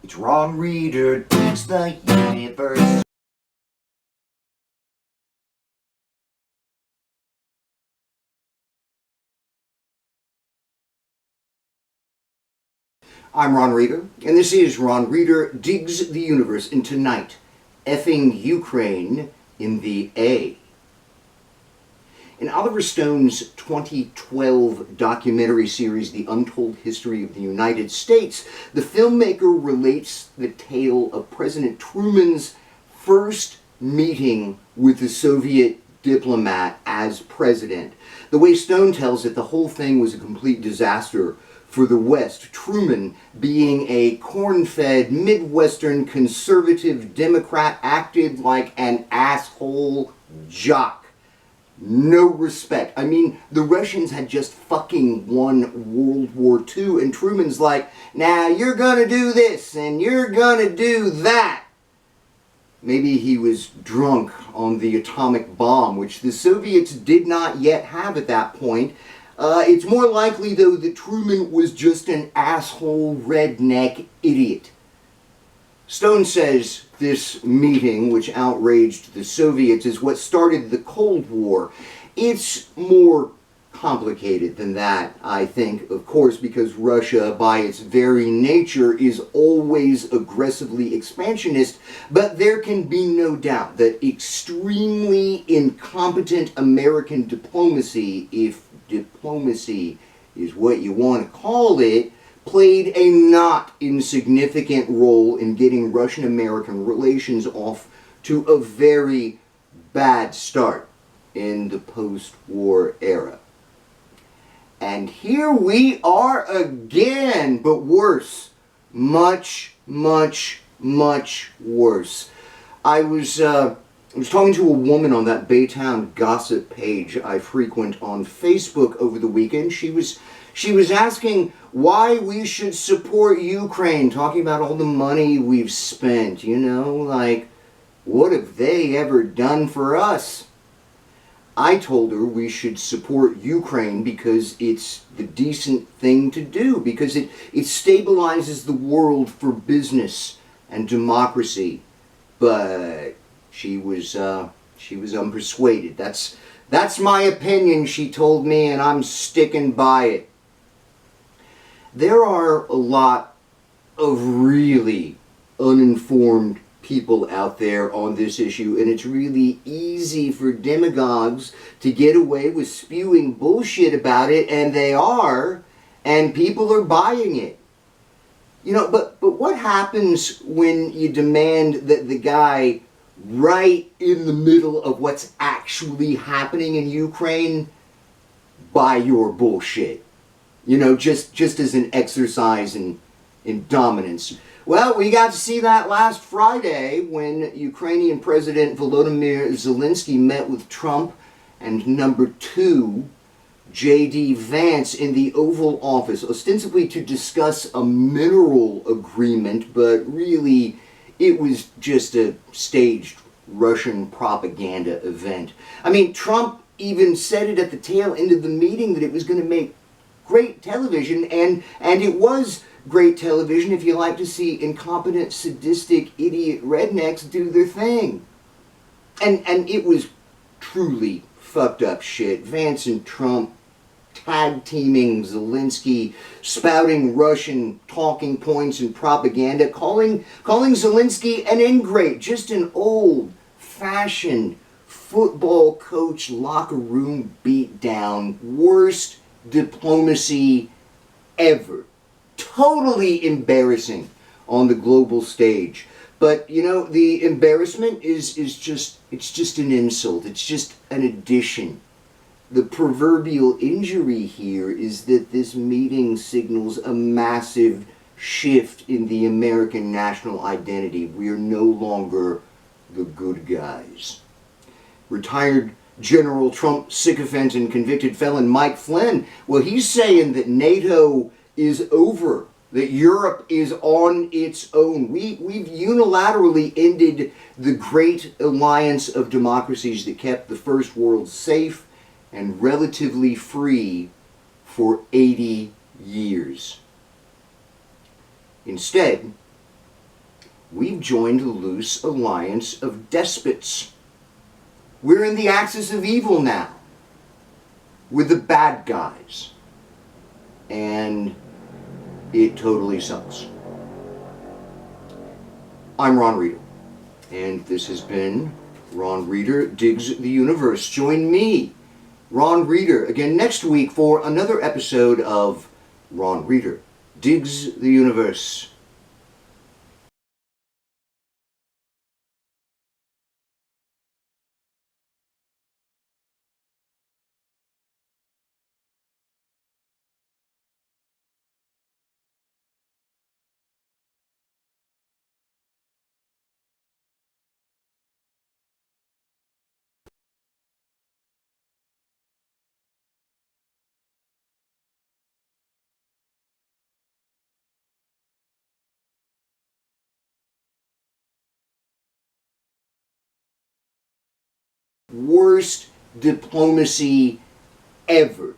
It's Ron Reader Digs the Universe. I'm Ron Reader, and this is Ron Reader Digs the Universe. And tonight, effing Ukraine in the A. In Oliver Stone's 2012 documentary series, The Untold History of the United States, the filmmaker relates the tale of President Truman's first meeting with a Soviet diplomat as president. The way Stone tells it, the whole thing was a complete disaster for the West. Truman, being a corn-fed, Midwestern conservative Democrat, acted like an asshole jock. No respect. I mean, the Russians had just fucking won World War II, and Truman's like, now you're gonna do this, and you're gonna do that. Maybe he was drunk on the atomic bomb, which the Soviets did not yet have at that point. It's more likely, though, that Truman was just an asshole redneck idiot. Stone says this meeting, which outraged the Soviets, is what started the Cold War. It's more complicated than that, I think, of course, because Russia, by its very nature, is always aggressively expansionist, but there can be no doubt that extremely incompetent American diplomacy, if diplomacy is what you want to call it, played a not insignificant role in getting Russian-American relations off to a very bad start in the post-war era. And here we are again, but worse. Much, much, much worse. I was talking to a woman on that Baytown gossip page I frequent on Facebook over the weekend. She was asking why we should support Ukraine, talking about all the money we've spent, you know, like, what have they ever done for us? I told her we should support Ukraine because it's the decent thing to do, because it stabilizes the world for business and democracy. But she was unpersuaded. That's my opinion, she told me, and I'm sticking by it. There are a lot of really uninformed people out there on this issue, and it's really easy for demagogues to get away with spewing bullshit about it, and they are, and people are buying it. You know, but what happens when you demand that the guy right in the middle of what's actually happening in Ukraine buy your bullshit? You know, just as an exercise in dominance. Well, we got to see that last Friday when Ukrainian President Volodymyr Zelensky met with Trump and number 2, J.D. Vance, in the Oval Office, ostensibly to discuss a mineral agreement, but really it was just a staged Russian propaganda event. I mean, Trump even said it at the tail end of the meeting that it was going to make great television, and it was great television if you like to see incompetent, sadistic, idiot rednecks do their thing. And it was truly fucked up shit. Vance and Trump tag teaming Zelensky, spouting Russian talking points and propaganda, calling Zelensky an ingrate, just an old-fashioned football coach locker room beatdown, worst diplomacy ever. Totally embarrassing on the global stage. But, you know, the embarrassment is just an insult. It's just an addition. The proverbial injury here is that this meeting signals a massive shift in the American national identity. We are no longer the good guys. Retired General Trump sycophant and convicted felon Mike Flynn, well, he's saying that NATO is over, that Europe is on its own. We've unilaterally ended the great alliance of democracies that kept the First World safe and relatively free for 80 years. Instead, we've joined a loose alliance of despots. We're in the axis of evil now. We're the bad guys. And it totally sucks. I'm Ron Reeder, and this has been Ron Reeder Digs the Universe. Join me, Ron Reeder, again next week for another episode of Ron Reeder Digs the Universe. Worst diplomacy ever.